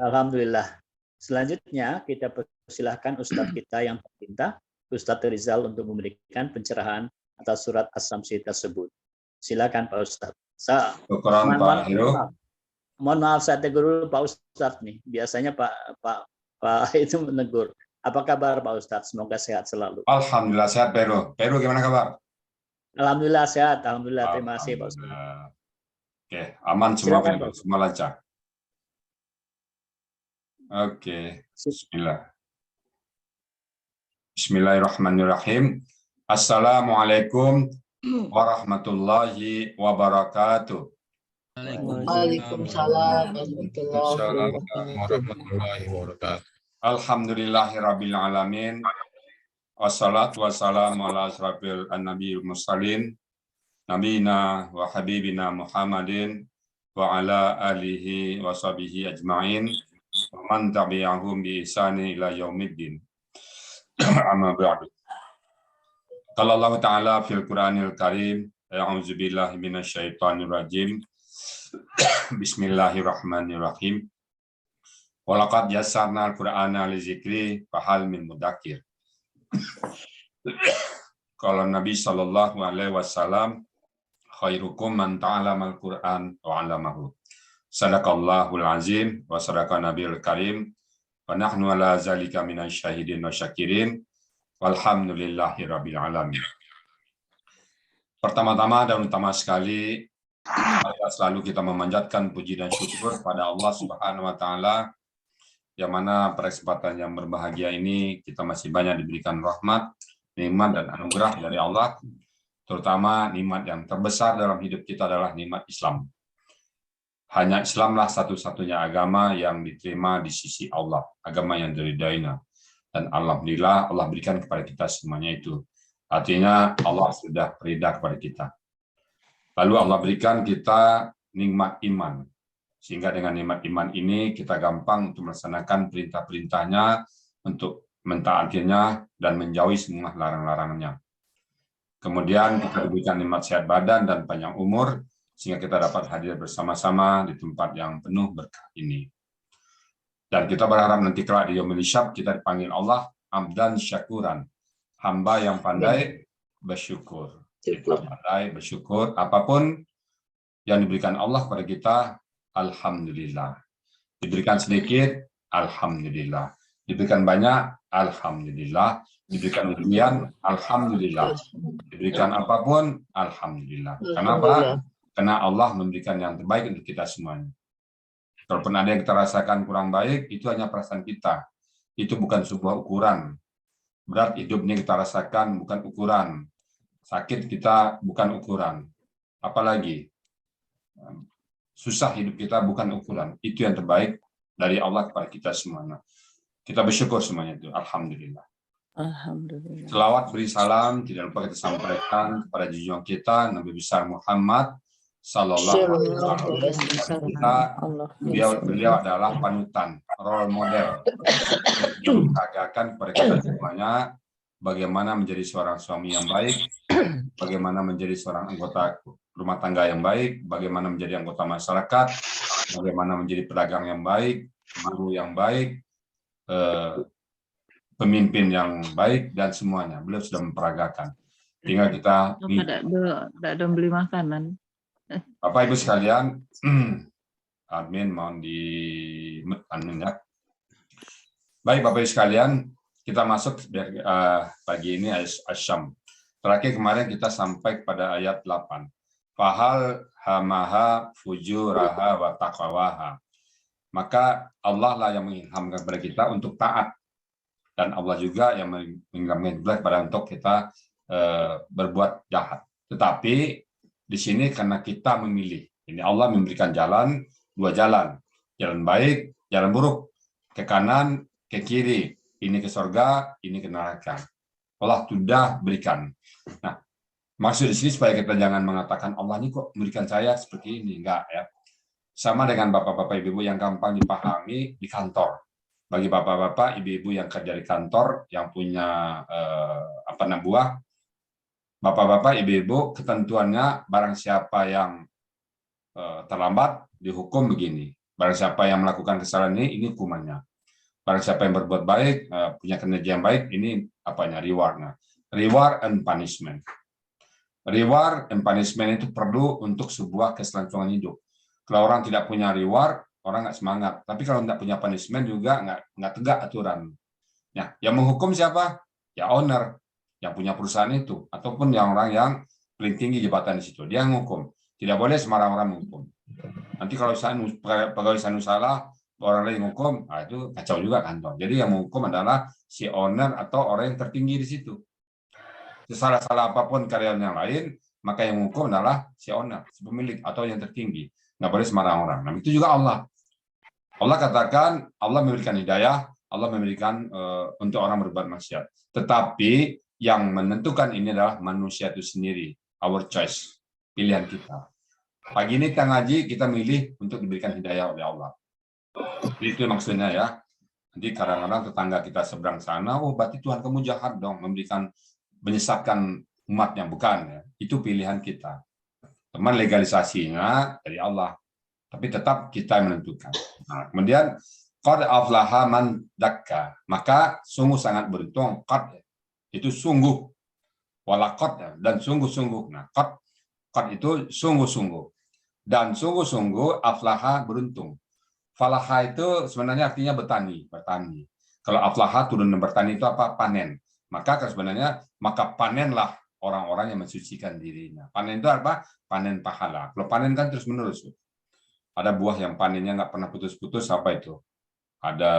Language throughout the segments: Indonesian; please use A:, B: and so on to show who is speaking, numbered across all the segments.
A: Alhamdulillah. Selanjutnya kita persilahkan Ustadz kita yang tercinta, Ustadz Rizal, untuk memberikan pencerahan atas surat As-Samsi tersebut. Silakan Pak Ustadz.
B: Syukran Pak Heru.
A: Mohon maaf saya tegur dulu Pak Ustadz nih. Biasanya Pak itu menegur. Apa kabar Pak Ustadz? Semoga sehat selalu.
B: Alhamdulillah sehat Peru. Peru gimana kabar?
A: Alhamdulillah sehat. Alhamdulillah. Terima kasih Pak Ustadz.
B: Oke, aman semua
A: Silakan,
B: Peru,
A: Pak.
B: semua lancar. Oke, Bismillahirrahmanirrahim. Assalamualaikum warahmatullahi wabarakatuh.
C: Waalaikumsalam
D: warahmatullahi wabarakatuh.
B: Alhamdulillahirabbil alamin. Wassalatu wassalamu ala asrafil anbiyil mursalin nabiyina wa habibina Muhammadin wa ala alihi wa sahbihi ajmain wa man tabi'ahum bi ihsani ila yaumiddin. Amma ba'du. Qala Allah Ta'ala fil Qur'anil Karim, a'udzu billahi minasyaitonir rajim. Bismillahirrahmanirrahim. Walaqad yassarnal Qur'ana lizikri fahal min mudzakir. Kalau Nabi sallallahu alaihi wasallam khairukum man ta'allamal Qur'an wa 'allamahu. Sadaqallahul azim wa sadaqa nabiyul karim wa nahnu ala zalika minasyahidin wa syakirin walhamdulillahi rabbil alamin. Pertama-tama dan utama sekali, selalu kita memanjatkan puji dan syukur pada Allah Subhanahu wa taala, yang mana pada kesempatan yang berbahagia ini kita masih banyak diberikan rahmat, nikmat dan anugerah dari Allah, terutama nikmat yang terbesar dalam hidup kita adalah nikmat Islam. Hanya Islamlah satu-satunya agama yang diterima di sisi Allah, agama yang diridainya. Dan alhamdulillah Allah berikan kepada kita semuanya itu. Artinya Allah sudah ridha kepada kita. Lalu Allah berikan kita nikmat iman. Sehingga dengan nikmat iman ini kita gampang untuk melaksanakan perintah-perintahnya, untuk mentaatinya dan menjauhi semua larang-larangannya. Kemudian kita diberikan nikmat sehat badan dan panjang umur, sehingga kita dapat hadir bersama-sama di tempat yang penuh berkah ini. Dan kita berharap nanti kelak di Yaumul Hisab kita dipanggil Allah abdan syakuran, hamba yang pandai bersyukur. Kita pandai bersyukur apapun yang diberikan Allah kepada kita, alhamdulillah. Diberikan sedikit, alhamdulillah. Diberikan banyak, alhamdulillah. Diberikan ujian, alhamdulillah. Diberikan apapun, alhamdulillah. Kenapa? Karena Allah memberikan yang terbaik untuk kita semuanya. Kalaupun ada yang kita rasakan kurang baik, itu hanya perasaan kita. Itu bukan sebuah ukuran. Berat hidup ini kita rasakan bukan ukuran. Sakit kita bukan ukuran. Apalagi susah hidup kita bukan ukuran. Itu yang terbaik dari Allah kepada kita semuanya. Kita bersyukur semuanya itu. Alhamdulillah.
C: Alhamdulillah.
B: Selawat beri salam tidak lupa kita sampaikan kepada junjungan kita Nabi besar Muhammad sallallahu alaihi wasallam. Beliau adalah panutan, role model yang mengatakan kepada kita semuanya bagaimana menjadi seorang suami yang baik, bagaimana menjadi seorang anggota rumah tangga yang baik, bagaimana menjadi anggota masyarakat, bagaimana menjadi pedagang yang baik, guru yang baik, pemimpin yang baik, dan semuanya. Beliau sudah memperagakan. Tinggal kita...
C: Tidak beli makanan.
B: Bapak Ibu sekalian, admin mohon di admin ya. Baik Bapak Ibu sekalian, kita masuk pagi ini Asyam. Terakhir kemarin kita sampai pada ayat 8. Fahal hamaha fujuraha wa taqwaha. Maka Allah lah yang mengilhamkan kepada kita untuk taat. Dan Allah juga yang mengilhamkan kepada untuk kita berbuat jahat. Tetapi di sini karena kita memilih. Ini Allah memberikan jalan, dua jalan. Jalan baik, jalan buruk. Ke kanan, ke kiri. Ini ke surga, ini ke neraka. Allah sudah berikan. Nah, maksud di sini supaya kita jangan mengatakan Allah ini kok memberikan saya seperti ini. Enggak ya. Sama dengan bapak-bapak ibu-ibu yang gampang dipahami di kantor. Bagi bapak-bapak ibu-ibu yang kerja di kantor, yang punya buah, bapak-bapak, ibu-ibu, ketentuannya barang siapa yang terlambat dihukum begini. Barang siapa yang melakukan kesalahan ini hukumannya. Barang siapa yang berbuat baik, punya kinerja yang baik, ini apanya, rewardnya. Reward and punishment. Reward and punishment itu perlu untuk sebuah keselangsungan hidup. Kalau orang tidak punya reward, orang nggak semangat. Tapi kalau nggak punya punishment juga nggak tegak aturan. Ya, yang menghukum siapa? Ya owner, yang punya perusahaan itu, ataupun yang orang yang paling tinggi jabatan di situ. Dia yang menghukum. Tidak boleh sembarang orang menghukum. Nanti kalau pegawai sanu salah, orang lain menghukum, nah itu kacau juga kantor. Jadi yang menghukum adalah si owner atau orang yang tertinggi di situ. Salah-salah apapun karyawan yang lain, maka yang menghukum adalah si owner, si pemilik atau yang tertinggi. Nggak boleh sembarang orang. Nah, itu juga Allah. Allah katakan, Allah memberikan hidayah, Allah memberikan untuk orang berbuat maksiat. Tetapi yang menentukan ini adalah manusia itu sendiri, our choice, pilihan kita. Pagi ini kita ngaji, kita milih untuk diberikan hidayah oleh Allah. Itu maksudnya ya. Nanti kadang-kadang tetangga kita seberang sana, oh berarti Tuhan kamu jahat dong, menyesatkan umatnya, bukan ya. Itu pilihan kita. Teman legalisasinya dari Allah, tapi tetap kita yang menentukan. Nah, kemudian qad aflaha man dakka, maka sungguh sangat beruntung. Qad itu sungguh, walaqad ya, dan sungguh-sungguh. Nah, qad itu sungguh-sungguh, dan sungguh-sungguh aflaha beruntung. Falaha itu sebenarnya artinya bertani. Kalau aflaha turun bertani itu apa? Panen. Maka sebenarnya panenlah orang-orang yang mensucikan dirinya. Panen itu apa? Panen pahala. Kalau panen kan terus menerus. Ada buah yang panennya nggak pernah putus-putus, apa itu? Ada,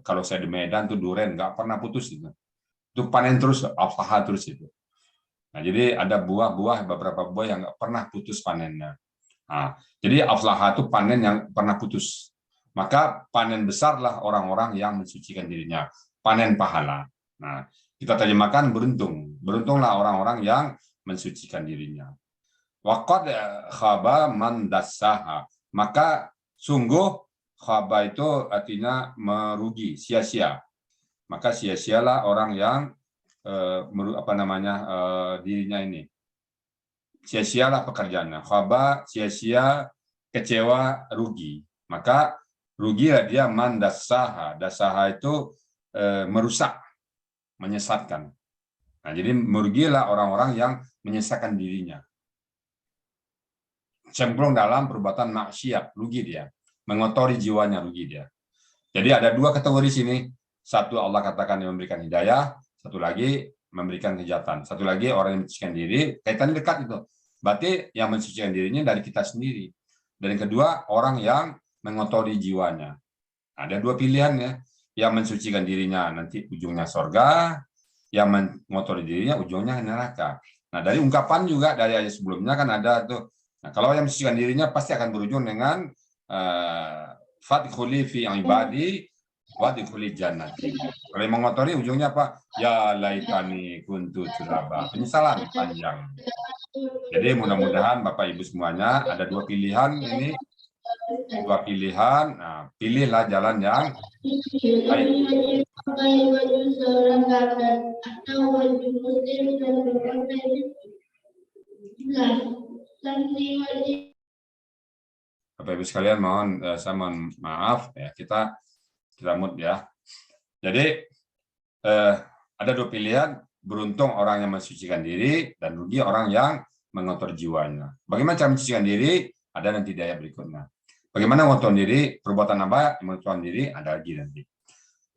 B: kalau saya di Medan tuh duren nggak pernah putus itu. Itu panen terus, aflaha terus itu. Nah, jadi ada beberapa buah yang nggak pernah putus panennya. Nah, jadi aflaha itu panen yang pernah putus. Maka panen besarlah orang-orang yang mensucikan dirinya. Panen pahala. Nah, kita terjemahkan beruntung. Beruntunglah orang-orang yang mensucikan dirinya. Waqad khaba man dassaha. Maka sungguh khaba itu artinya merugi, sia-sia. Maka sia-sialah orang yang dirinya ini. Sia-sialah pekerjaannya. Khaba, sia-sia, kecewa, rugi. Maka rugilah dia man dassaha. Dassaha itu merusak, menyesatkan. Nah, jadi merugilah orang-orang yang menyesatkan dirinya. Cemplung dalam perbuatan maksiat, rugi dia. Mengotori jiwanya, rugi dia. Jadi ada dua kategori sini. Satu Allah katakan yang memberikan hidayah, satu lagi memberikan kejahatan. Satu lagi orang yang mensucikan diri, kaitan dekat itu. Berarti yang mensucikan dirinya dari kita sendiri. Dan yang kedua, orang yang mengotori jiwanya. Ada dua pilihan ya. Yang mensucikan dirinya nanti ujungnya surga, yang mengotori dirinya ujungnya neraka. Nah, dari ungkapan juga dari ayat sebelumnya kan ada tuh. Nah, kalau yang mensucikan dirinya pasti akan berujung dengan fadkhuli fi ibadi wadkhuli jannati. Kalau yang mengotori ujungnya apa? Ya laitani kuntu turaba. Penyesalan panjang. Jadi mudah-mudahan Bapak Ibu semuanya ada dua pilihan ini. Dua pilihan. Nah, pilihlah jalan yang baik. Bapak Ibu sekalian, saya mohon maaf ya, kita mute ya. Jadi ada dua pilihan, beruntung orang yang mensucikan diri dan rugi orang yang mengotor jiwanya. Bagaimana cara mensucikan diri? Ada nanti di ayat berikutnya. Bagaimana mengotor diri? Perbuatan apa yang mengotor diri? Ada lagi nanti.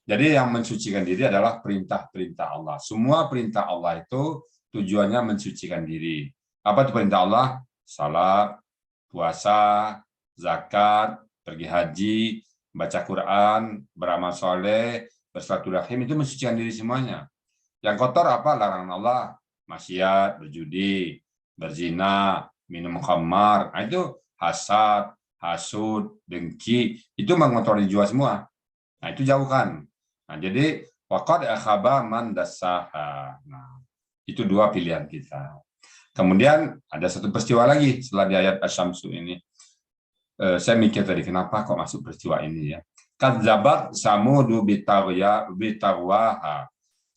B: Jadi yang mensucikan diri adalah perintah-perintah Allah. Semua perintah Allah itu tujuannya mensucikan diri. Apa itu perintah Allah? Salat, puasa, zakat, pergi haji, baca Quran, beramal soleh, bersilaturahim, itu mensucikan diri semuanya. Yang kotor apa? Larangan Allah, maksiat, berjudi, berzina, minum khamar. Nah, itu hasad, hasud, dengki, itu mengotori jiwa semua. Nah, itu jauhkan. Nah, jadi waqad akhaba man dassaha. Nah, itu dua pilihan kita. Kemudian ada satu peristiwa lagi setelah di ayat Asy-Syamsu ini. Saya mikir tadi kenapa kok masuk peristiwa ini ya. Kadzabat samudu bitagwaha.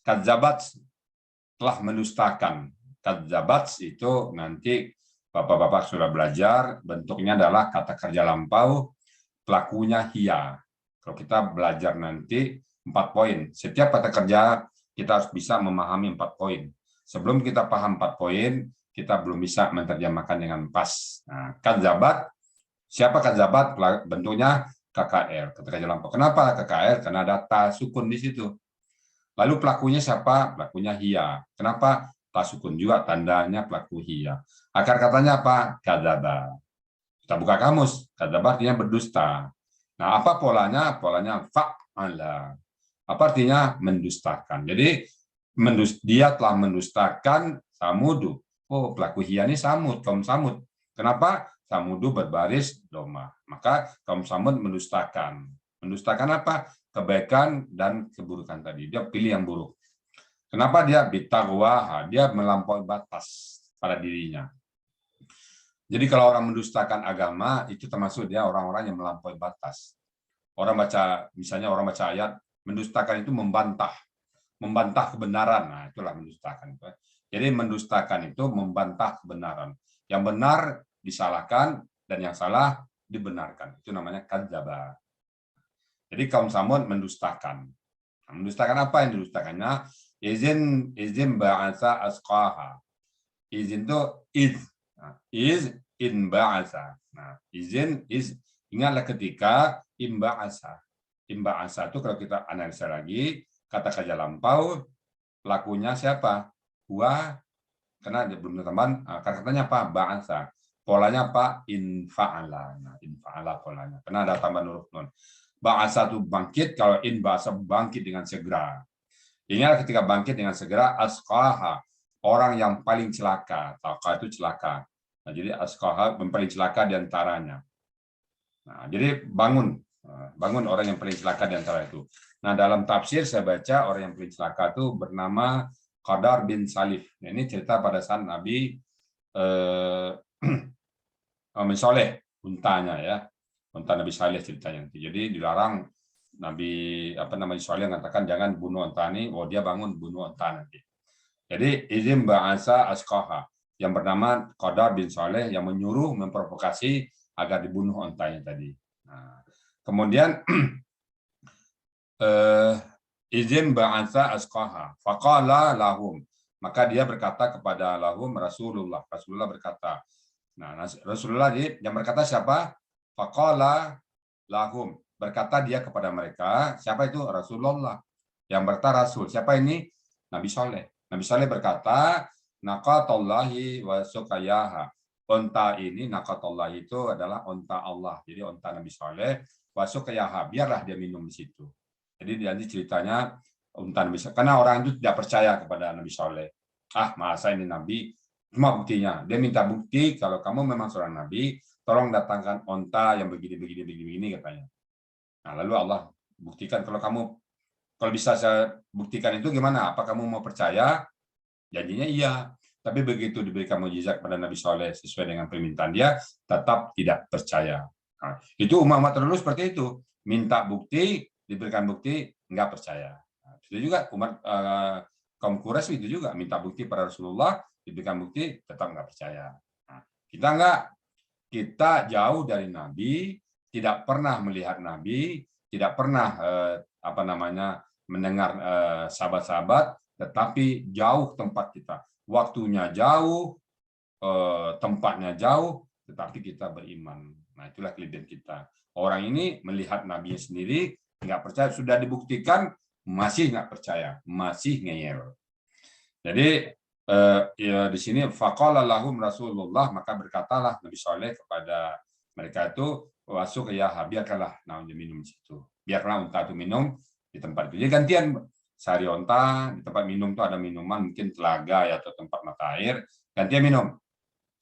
B: Kadzabat telah mendustakan. Kadzabat itu nanti Bapak-bapak sudah belajar, bentuknya adalah kata kerja lampau pelakunya hiya. Kalau kita belajar nanti 4 poin. Setiap kata kerja kita harus bisa memahami 4 poin. Sebelum kita paham 4 poin, kita belum bisa menerjemahkan dengan pas. Nah, kadzabat, siapa kadzabat? Bentuknya KKR, kata kerja lampau. Kenapa KKR? Karena ada ta sukun di situ. Lalu pelakunya siapa? Pelakunya hiya. Kenapa? Ta sukun juga tandanya pelaku hiya. Akar katanya apa? Kadzaba. Kita buka kamus. Kadzaba artinya berdusta. Nah, apa polanya? Polanya fa'ala. Apa artinya? Mendustakan. Jadi dia telah mendustakan Samudu. Oh, pelaku hiya ini Samud, kaum Samud. Kenapa? Samudu berbaris domah. Maka kaum Samud mendustakan. Mendustakan apa? Kebaikan dan keburukan tadi. Dia pilih yang buruk. Kenapa dia bitagwaha? Dia melampaui batas pada dirinya. Jadi kalau orang mendustakan agama, itu termasuk dia orang-orang yang melampaui batas. Misalnya orang baca ayat, mendustakan itu membantah kebenaran. Nah, itulah mendustakan. Jadi mendustakan itu membantah kebenaran. Yang benar disalahkan dan yang salah dibenarkan. Itu namanya kadzdzaba. Jadi kaum Samud mendustakan. Nah, mendustakan apa yang didustakannya? Izin ba'atsa asqaha. Izin itu in ba'atsa. Nah, izin ingatlah ketika imba'asa. Imba'asa itu kalau kita analisa lagi, kata kerja lampau, pelakunya siapa? Huwa, karena dia belum teman. Kata-katanya apa? Ba'asa. Polanya apa? Infa'ala. Nah, infa'ala polanya. Karena ada tambahan huruf nun. Ba'asa itu bangkit, kalau in ba'asa bangkit dengan segera. Ingat ketika bangkit dengan segera, asqaha, orang yang paling celaka. Taqa itu celaka. Nah, jadi asqaha paling celaka diantaranya. Nah, jadi bangun orang yang paling celaka diantara itu. Nah, dalam tafsir saya baca orang yang paling celaka itu bernama Qadar bin Salif. Nah, ini cerita pada saat Nabi Saleh, untanya ya. Unta Nabi Saleh ceritanya nanti. Jadi dilarang Nabi Saleh mengatakan jangan bunuh unta ini, dia bangun bunuh unta nanti. Jadi izin ba'asa asqaha yang bernama Qadar bin Saleh yang menyuruh memprovokasi agar dibunuh untanya tadi. Nah, kemudian izin ba'asa asqaha faqala lahum, maka dia berkata kepada lahum Rasulullah berkata. Nah, Rasulullah yang berkata siapa? Faqala lahum, berkata dia kepada mereka. Siapa itu? Rasulullah. Yang berkata Rasul. Siapa ini? Nabi Saleh. Nabi Saleh berkata, naqatallahi wa suqayaha. Unta ini, naqatallahi itu adalah unta Allah. Jadi unta Nabi Saleh wa suqayaha. Biarlah dia minum di situ. Jadi nanti ceritanya unta Nabi Saleh. Karena orang itu tidak percaya kepada Nabi Saleh. Masa ini Nabi? Cuma buktinya. Dia minta bukti kalau kamu memang seorang Nabi, tolong datangkan onta yang begini katanya. Nah, lalu Allah buktikan kalau bisa saya buktikan itu gimana? Apa kamu mau percaya? Janjinya iya. Tapi begitu diberikan mukjizat kepada Nabi Saleh sesuai dengan permintaan dia, tetap tidak percaya. Nah, itu umat terdahulu seperti itu. Minta bukti, diberikan bukti, nggak percaya. Nah, itu juga umat kaum Quraisy itu juga minta bukti pada Rasulullah, diberikan bukti, tetap nggak percaya. Nah, kita nggak. Kita jauh dari Nabi, tidak pernah melihat Nabi, tidak pernah mendengar sahabat-sahabat, tetapi jauh tempat kita. Waktunya jauh, tempatnya jauh, tetapi kita beriman. Nah, itulah kelebihan kita. Orang ini melihat Nabi sendiri, nggak percaya, sudah dibuktikan, masih nggak percaya, masih ngeyel. Jadi di sini faqala lahum Rasulullah, maka berkatalah Nabi Saleh kepada mereka itu masuk ya, biarkanlah namanya minum di situ. Biarlah unta itu minum di tempat itu. Jadi gantian sehari unta di tempat minum itu ada minuman mungkin telaga ya, atau tempat mata air, gantian minum.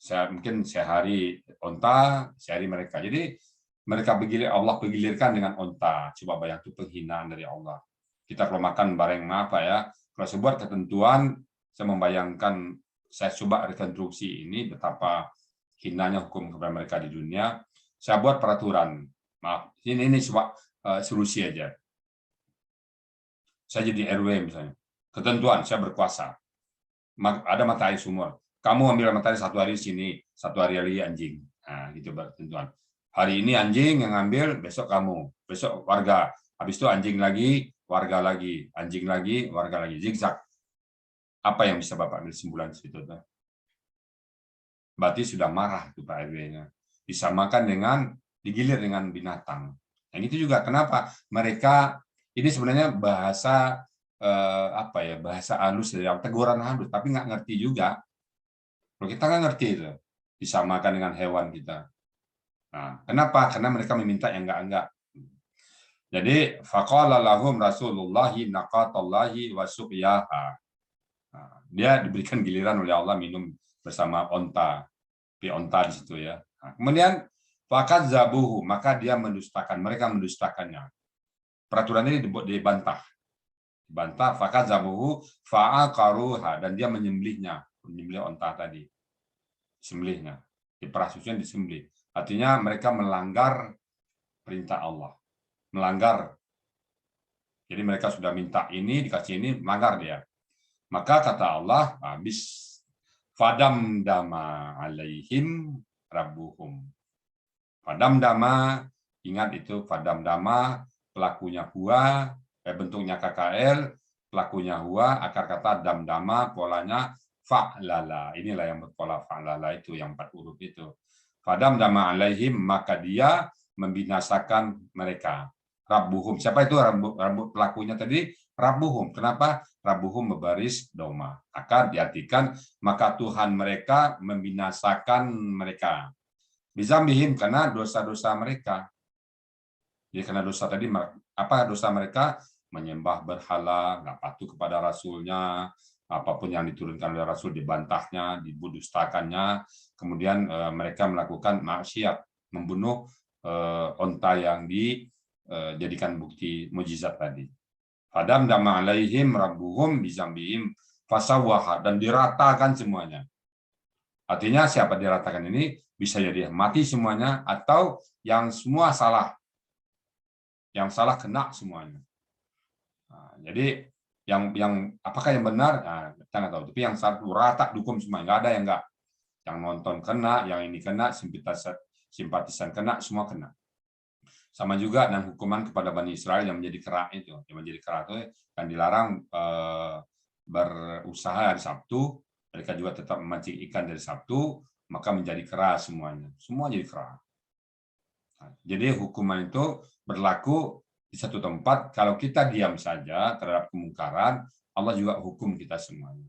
B: Mungkin sehari unta, sehari mereka. Jadi mereka Allah begilirkan dengan unta. Coba bayang itu penghinaan dari Allah. Kita kalau makan bareng apa ya, kalau sebuah ketentuan, saya membayangkan, saya coba rekonstruksi ini betapa hinanya hukum kepada mereka di dunia. Saya buat peraturan. Maaf, ini coba solusi aja. Saya jadi RW misalnya. Ketentuan, saya berkuasa. Ada mata air sumur. Kamu ambil mata air 1 hari di sini, 1 hari anjing. Nah, gitu ketentuan. Hari ini anjing yang ngambil, besok kamu, besok warga. Habis itu anjing lagi, warga lagi, anjing lagi, warga lagi, zigzag. Apa yang bisa Bapak ambil kesimpulan situ? Berarti sudah marah tuh Pak RW-nya. Disamakan dengan digilir dengan binatang. Yang itu juga kenapa mereka ini sebenarnya bahasa apa ya, bahasa halus ya, teguran halus, tapi nggak ngerti juga. Kalau kita nggak ngerti itu, disamakan dengan hewan kita. Nah, kenapa? Karena mereka meminta yang enggak-enggak. Jadi faqala lahum Rasulullah naqatallahi wa suqyaha. Nah, dia diberikan giliran oleh Allah minum bersama onta. Di onta di situ ya. Nah, kemudian faqad zabuhu, maka dia mendustakan, mereka mendustakannya. Peraturan ini dibantah. Dibantah faqad zabuhu fa'aqaruha, dan dia menyembelihnya, menyembelih onta tadi. Sembelihnya. Diperah susunya disembelih. Artinya mereka melanggar perintah Allah. Melanggar. Jadi mereka sudah minta ini, dikasih ini, melanggar dia. Maka kata Allah, habis fadam dama alaihim rabbuhum. Fadam dama, ingat itu fadam dama, pelakunya huwa, bentuknya KKL, pelakunya huwa, akar kata dam dama, polanya fa'lala. Inilah yang berpola fa'lala itu, yang 4 huruf itu. Fadam dama alaihim, maka dia membinasakan mereka. Rabbuhum. Siapa itu Rabbu pelakunya tadi? Rabbuhum. Kenapa? Rabbuhum berbaris doma. Akan diartikan maka Tuhan mereka membinasakan mereka. Bizambihim, karena dosa-dosa mereka. Jadi karena dosa tadi, apa dosa mereka? Menyembah berhala, nggak patuh kepada Rasulnya, apapun yang diturunkan oleh Rasul dibantahnya, dibudustakannya. Kemudian mereka melakukan maksiat, membunuh onta yang dijadikan bukti mujizat tadi. Fadam dama alaihim rabbuhum bizambihim fasawaha, dan diratakan semuanya. Artinya siapa diratakan ini? Bisa jadi mati semuanya, atau yang semua salah. Yang salah kena semuanya. Nah, jadi yang apakah yang benar? Nah, kita nggak tahu. Tapi yang satu rata dukung semua, nggak ada yang nggak. Yang nonton kena, yang ini kena, simpatisan kena, semua kena. Sama juga dengan hukuman kepada Bani Israel yang menjadi kera itu. Yang menjadi kera itu kan dilarang berusaha hari Sabtu. Mereka juga tetap memancing ikan dari Sabtu, maka menjadi kera semuanya. Semua jadi kera. Nah, jadi hukuman itu berlaku di satu tempat. Kalau kita diam saja terhadap kemungkaran, Allah juga hukum kita semuanya.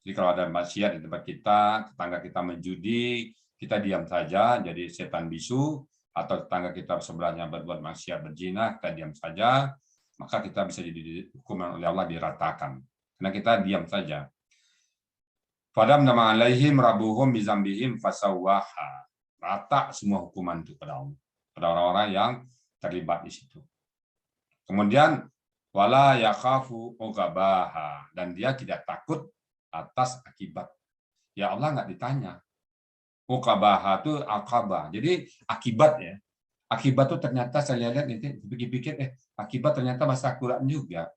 B: Jadi kalau ada maksiat di tempat kita, tetangga kita menjudi, kita diam saja, jadi setan bisu, atau tetangga kita sebelahnya berbuat maksiat berzina, kita diam saja, maka kita bisa jadi hukuman oleh Allah diratakan. Karena kita diam saja. Fadam nama alaihim rabbuhum bizambihim fasawaha. Rata semua hukuman itu pada Allah, pada orang-orang yang terlibat di situ. Kemudian wala yakhafu uqabaha, dan dia tidak takut atas akibat. Ya Allah nggak ditanya. Uqabaha itu akabah. Jadi akibat ya. Akibat itu ternyata saya lihat nanti pikir-pikir akibat ternyata bahasa Al-Quran juga.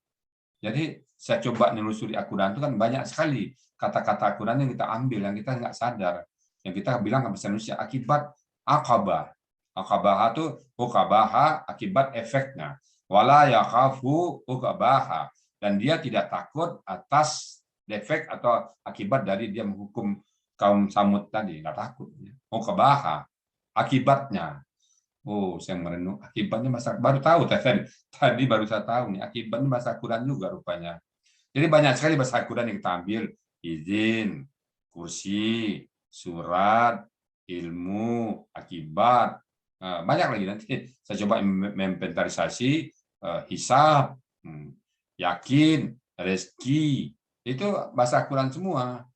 B: Jadi saya coba nelusuri Al-Quran itu kan banyak sekali kata-kata Al-Quran yang kita ambil, yang kita nggak sadar, yang kita bilang nggak bisa Indonesia. Akibat akabah. Akabah itu uqabaha, akibat efeknya. Wala yakhafu uqabaha, dan dia tidak takut atas efek atau akibat dari dia menghukum kaum Samud tadi, nggak takut. Uqabaha, akibatnya. Oh, saya merenung akibatnya masa baru tahu tadi baru saya tahu nih akibatnya bahasa Quran juga rupanya. Jadi banyak sekali bahasa Quran yang kita ambil, izin, kursi, surat, ilmu, akibat, banyak lagi. Nanti saya coba menginventarisasi, hisab, yakin, rezeki, itu bahasa Quran semua.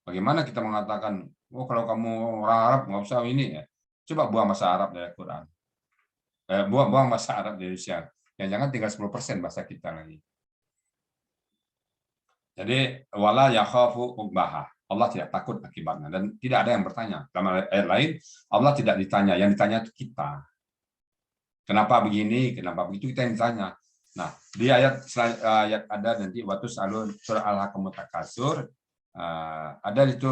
B: Bagaimana kita mengatakan, oh kalau kamu orang Arab nggak usah ini ya. Coba buang bahasa Arab dari Quran. Buang bahasa Arab dari Indonesia. Jangan tinggal 10% bahasa kita lagi. Jadi wala yakhafu uqbaha. Allah tidak takut akibatnya dan tidak ada yang bertanya. Dalam ayat lain Allah tidak ditanya, yang ditanya itu kita. Kenapa begini, kenapa begitu, kita yang ditanya. Nah, di ayat ada nanti waktu selalu surah Al-Haqqah Takasur ada itu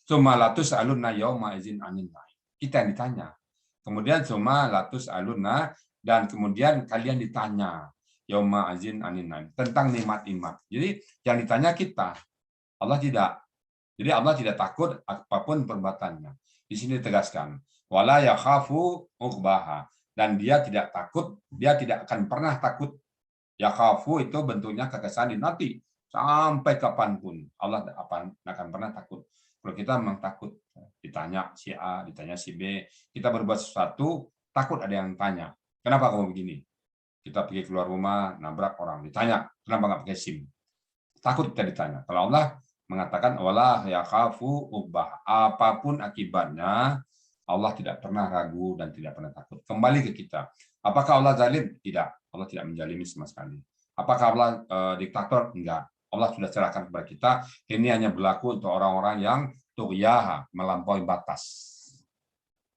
B: sumalatus alunna yauma izin anin. Kita yang ditanya. Kemudian cuma latus aluna, dan kemudian kalian ditanya yauma azin anin tentang nikmat-nikmat. Jadi yang ditanya kita, Allah tidak. Jadi Allah tidak takut apapun perbuatannya. Di sini ditegaskan, wala yakhafu uqbaha, dan dia tidak takut, dia tidak akan pernah takut. Yakhafu itu bentuknya kekesan nanti sampai kapanpun Allah akan pernah takut. Kalau kita memang takut ditanya si A, ditanya si B, kita berbuat sesuatu takut ada yang tanya. Kenapa kamu begini? Kita pergi keluar rumah, nabrak orang, ditanya, kenapa nggak pakai SIM? Takut kita ditanya. Kalau Allah mengatakan wala yakhafu uqbah, apapun akibatnya Allah tidak pernah ragu dan tidak pernah takut. Kembali ke kita. Apakah Allah zalim? Tidak. Allah tidak menjalimi sama sekali. Apakah Allah diktator? Enggak. Allah sudah serahkan kepada kita. Ini hanya berlaku untuk orang-orang yang tughyaha, melampaui batas.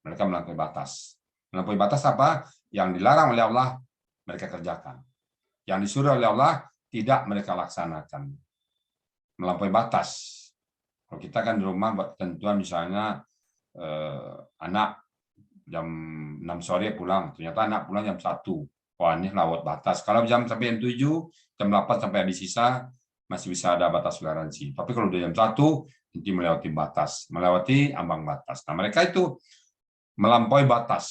B: Mereka melampaui batas. Melampaui batas apa? Yang dilarang oleh Allah, mereka kerjakan. Yang disuruh oleh Allah, tidak mereka laksanakan. Melampaui batas. Kalau kita kan di rumah buat ketentuan misalnya anak jam 6 sore pulang, ternyata anak pulang jam 1. Wah, ini lewat batas. Kalau jam sampai jam 7, jam 8 sampai habis sisa, masih bisa ada batas toleransi. Tapi kalau udah jam 1, nanti melewati batas, melewati ambang batas. Nah, mereka itu melampaui batas,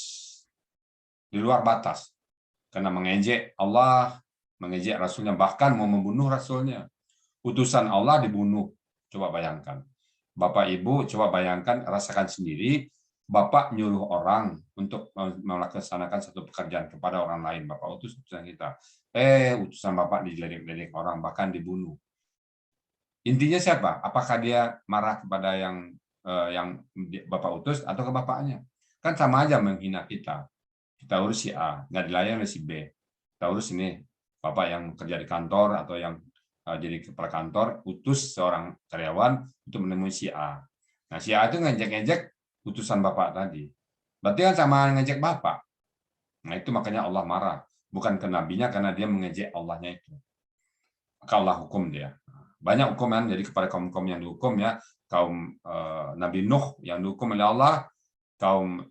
B: di luar batas. Karena mengejek Allah, mengejek Rasulnya, bahkan mau membunuh Rasulnya. Utusan Allah dibunuh. Coba bayangkan. Bapak Ibu, coba bayangkan, rasakan sendiri, Bapak nyuruh orang untuk melaksanakan satu pekerjaan kepada orang lain. Bapak utus utusan kita. Utusan Bapak diledek-ledek orang, bahkan dibunuh. Intinya siapa? Apakah dia marah kepada yang Bapak utus atau ke bapaknya? Kan sama aja menghina kita. Kita urus si A, nggak dilayani oleh si B. Kita urus ini, Bapak yang kerja di kantor atau yang jadi kepala kantor, utus seorang karyawan untuk menemui si A. Nah, si A itu ngejek-ngejek utusan Bapak tadi. Berarti kan sama ngejek Bapak. Nah, itu makanya Allah marah. Bukan ke nabinya, karena dia mengejek Allahnya itu. Maka Allah hukum dia. Banyak hukuman, jadi kepada kaum-kaum yang dihukum, ya, kaum Nabi Nuh yang dihukum oleh Allah, kaum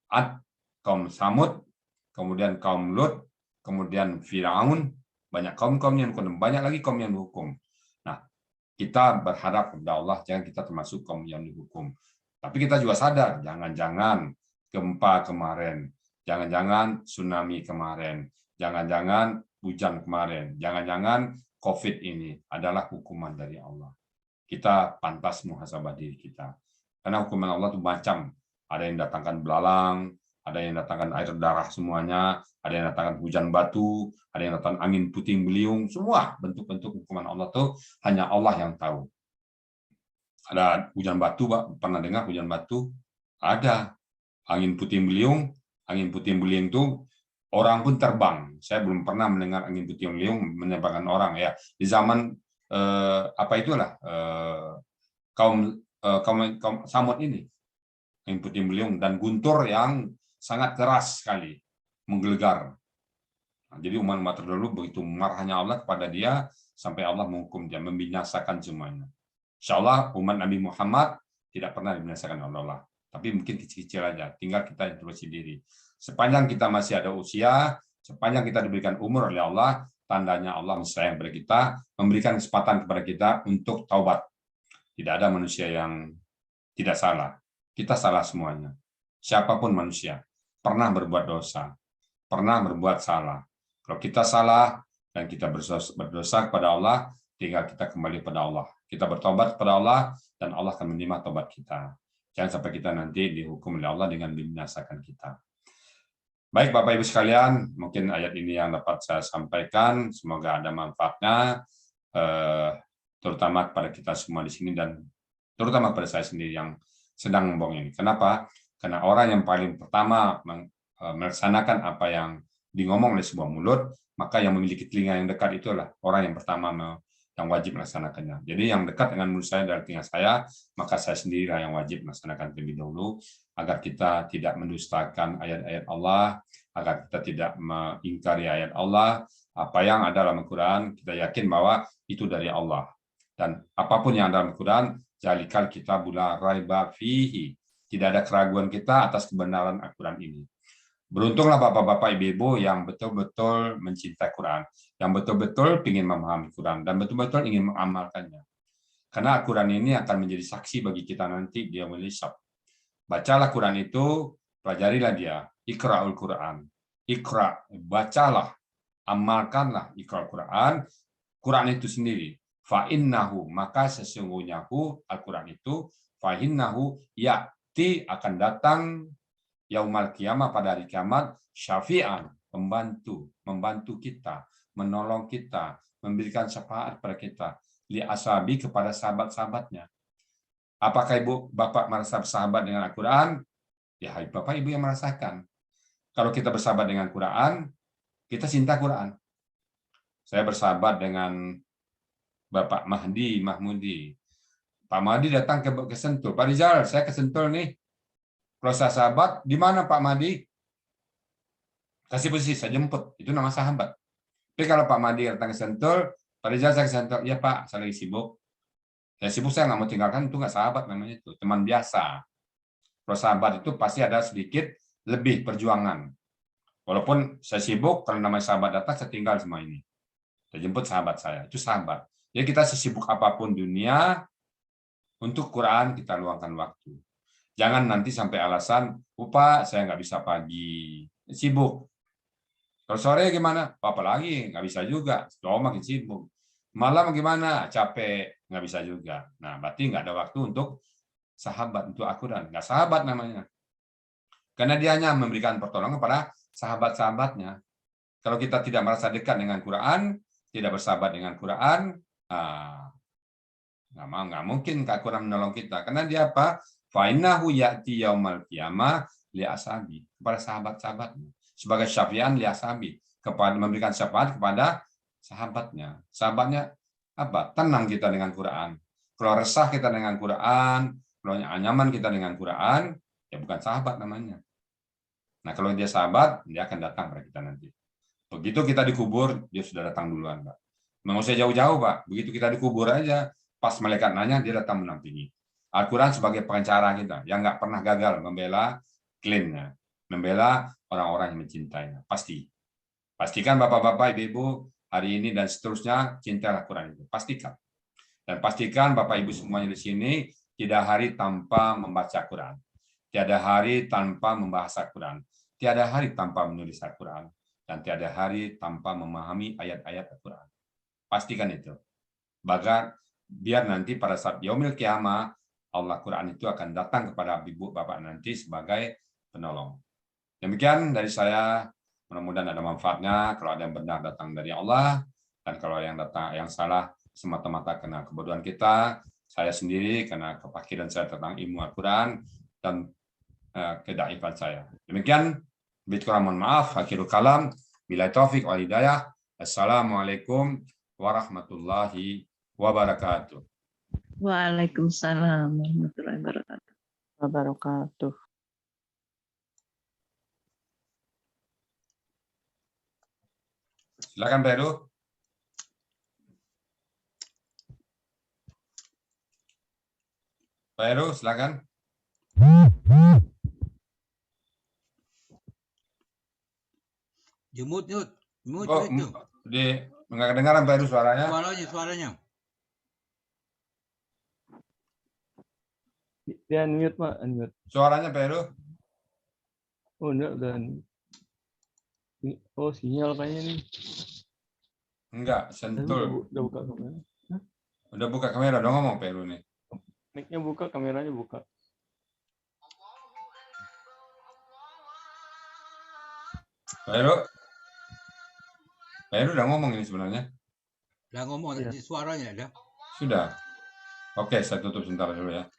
B: Ad, kaum Samud, kemudian kaum Lut, kemudian Firaun, banyak kaum-kaum yang dihukum, banyak lagi kaum yang dihukum. Nah, kita berharap kepada Allah jangan kita termasuk kaum yang dihukum. Tapi kita juga sadar, jangan-jangan gempa kemarin, jangan-jangan tsunami kemarin, jangan-jangan hujan kemarin, jangan-jangan COVID ini adalah hukuman dari Allah. Kita pantas muhasabah diri kita. Karena hukuman Allah itu macam, ada yang datangkan belalang, ada yang datangkan air darah semuanya, ada yang datangkan hujan batu, ada yang datangkan angin puting beliung, semua bentuk-bentuk hukuman Allah itu hanya Allah yang tahu. Ada hujan batu, Pak, pernah dengar hujan batu? Ada. Angin puting beliung itu orang pun terbang. Saya belum pernah mendengar angin puting beliung menerbangkan orang, ya. Di zaman kaum Samud ini, angin puting beliung dan guntur yang sangat keras sekali, menggelegar. Nah, jadi umat terdahulu begitu marahnya Allah kepada dia sampai Allah menghukum dia, membinasakan semuanya. Insya Allah umat Nabi Muhammad tidak pernah dibinasakan oleh Allah. Tapi mungkin kecil-kecil aja, tinggal kita introspeksi diri. Sepanjang kita masih ada usia, sepanjang kita diberikan umur oleh Allah, tandanya Allah sayang kepada kita, memberikan kesempatan kepada kita untuk taubat. Tidak ada manusia yang tidak salah. Kita salah semuanya. Siapapun manusia pernah berbuat dosa, pernah berbuat salah. Kalau kita salah dan kita berdosa kepada Allah, tinggal kita kembali pada Allah. Kita bertobat kepada Allah dan Allah akan menerima tobat kita. Jangan sampai kita nanti dihukum oleh Allah dengan membinasakan kita. Baik Bapak Ibu sekalian, mungkin ayat ini yang dapat saya sampaikan. Semoga ada manfaatnya, terutama kepada kita semua di sini dan terutama pada saya sendiri yang sedang ngomong ini. Kenapa? Karena orang yang paling pertama melaksanakan apa yang ngomong oleh sebuah mulut, maka yang memiliki telinga yang dekat itulah orang yang pertama yang wajib melaksanakannya. Jadi yang dekat dengan mulut saya dari telinga saya, maka saya sendirilah yang wajib melaksanakan terlebih dahulu, agar kita tidak mendustakan ayat-ayat Allah, agar kita tidak mengingkari ayat Allah. Apa yang ada dalam Al-Quran, kita yakin bahwa itu dari Allah. Dan apapun yang ada dalam Al-Quran, zalikal kitabul la raiba fihi. Tidak ada keraguan kita atas kebenaran Al-Quran ini. Beruntunglah bapak-bapak, ibu-ibu yang betul-betul mencintai Quran, yang betul-betul ingin memahami Quran, dan betul-betul ingin mengamalkannya. Karena Al-Quran ini akan menjadi saksi bagi kita nanti di yaumul hisab. Bacalah Quran itu, pelajarilah dia. Iqra'ul Quran. Iqra, bacalah, amalkanlah Iqra'ul Quran. Quran itu sendiri. Fa'innahu, maka sesungguhnya Al-Quran itu, fa'innahu ya'ti, akan datang yaumal kiamah, pada hari kiamat, syafi'an, membantu kita, menolong kita, memberikan syafaat pada kita, li ashabi, kepada sahabat-sahabatnya. Apakah ibu bapak merasa bersahabat dengan Al-Quran? Ya, bapak ibu yang merasakan. Kalau kita bersahabat dengan Quran, kita cinta Quran. Saya bersahabat dengan Bapak Mahmudi. Pak Mahdi datang ke Sentul. Pak Rizal, saya ke Sentul nih. Kalau saya sahabat, di mana Pak Mahdi? Kasih posisi, saya jemput. Itu nama sahabat. Tapi kalau Pak Mahdi datang ke Sentul, Pak Rizal, saya ke Sentul. Ya Pak, saya lagi sibuk. Ya sibuk, saya nggak mau tinggalkan, itu nggak sahabat namanya itu. Teman biasa. Kalau sahabat itu pasti ada sedikit lebih perjuangan. Walaupun saya sibuk, kalau namanya sahabat datang, saya tinggal semua ini. Saya jemput sahabat saya. Itu sahabat. Jadi kita sesibuk apapun dunia, untuk Quran kita luangkan waktu. Jangan nanti sampai alasan, Pak, saya nggak bisa pagi, sibuk. Kalau sore gimana? Apa lagi? Nggak bisa juga. Oh, makin sibuk. Malam gimana? Capek, nggak bisa juga. Nah, berarti nggak ada waktu untuk sahabat, untuk Al-Quran. Nggak sahabat namanya. Karena dia hanya memberikan pertolongan kepada sahabat-sahabatnya. Kalau kita tidak merasa dekat dengan Quran, tidak bersahabat dengan Quran, nggak mungkin Al-Quran menolong kita. Karena dia apa? Fa'innahu ya'ti yaumal qiyamah li ashabi, kepada sahabat-sahabatnya. Sebagai syafi'an li ashabi, kepada memberikan syafaat kepada sahabatnya. Sahabatnya apa? Tenang kita dengan Quran. Kalau resah kita dengan Quran, kalau nyaman kita dengan Quran, ya bukan sahabat namanya. Nah, kalau dia sahabat, dia akan datang pada kita nanti. Begitu kita dikubur, dia sudah datang duluan, Pak. Nggak usah jauh-jauh, Pak. Begitu kita dikubur aja, pas malaikat nanya, dia datang menampingi. Al-Quran sebagai pengacara kita, yang nggak pernah gagal membela klaimnya, membela orang-orang yang mencintainya. Pasti. Pastikan Bapak-Bapak, Ibu-Ibu, hari ini dan seterusnya, cintai Al-Quran itu. Pastikan. Dan pastikan Bapak-Ibu semuanya di sini, tidak hari tanpa membaca Quran. Tiada hari tanpa membahas Al-Quran. Tiada hari tanpa menulis Al-Quran. Dan tiada hari tanpa memahami ayat-ayat Al-Quran. Pastikan itu. Bahkan biar nanti pada saat yaumil kiamah, Allah Quran itu akan datang kepada ibu bapak nanti sebagai penolong. Demikian dari saya, mudah-mudahan ada manfaatnya. Kalau ada yang benar datang dari Allah, dan kalau yang salah semata-mata karena kebodohan kita, saya sendiri karena kepakiran saya tentang ilmu Al-Quran dan kedaifan saya. Demikian, mohon maaf, akhirul kalam, bila taufik wal hidayah. Assalamualaikum warahmatullahi wabarakatuh.
C: Waalaikumsalam warahmatullahi
D: Wabarakatuh.
B: Silakan Pak Heru. Pak Heru, silakan.
E: Jemut, Yud. Jemut,
B: Oh,
E: itu.
B: nggak kedengaran Pak Heru suaranya.
E: Suaranya.
D: Dia unmute, Pak. Unmute.
B: Suaranya Pak Heru.
D: Oh, enggak, udah. Oh, sinyal kayaknya nih.
B: Enggak, sentul.
D: Udah buka kamera.
B: Udah buka kamera, udah ngomong Pak Heru nih.
D: Mic-nya buka, kameranya buka.
B: Pak Heru. Pak Heru udah ngomong ini sebenarnya.
E: Udah ngomong,
D: Iya.
E: suaranya ada.
B: Sudah. Oke, saya tutup sebentar dulu ya.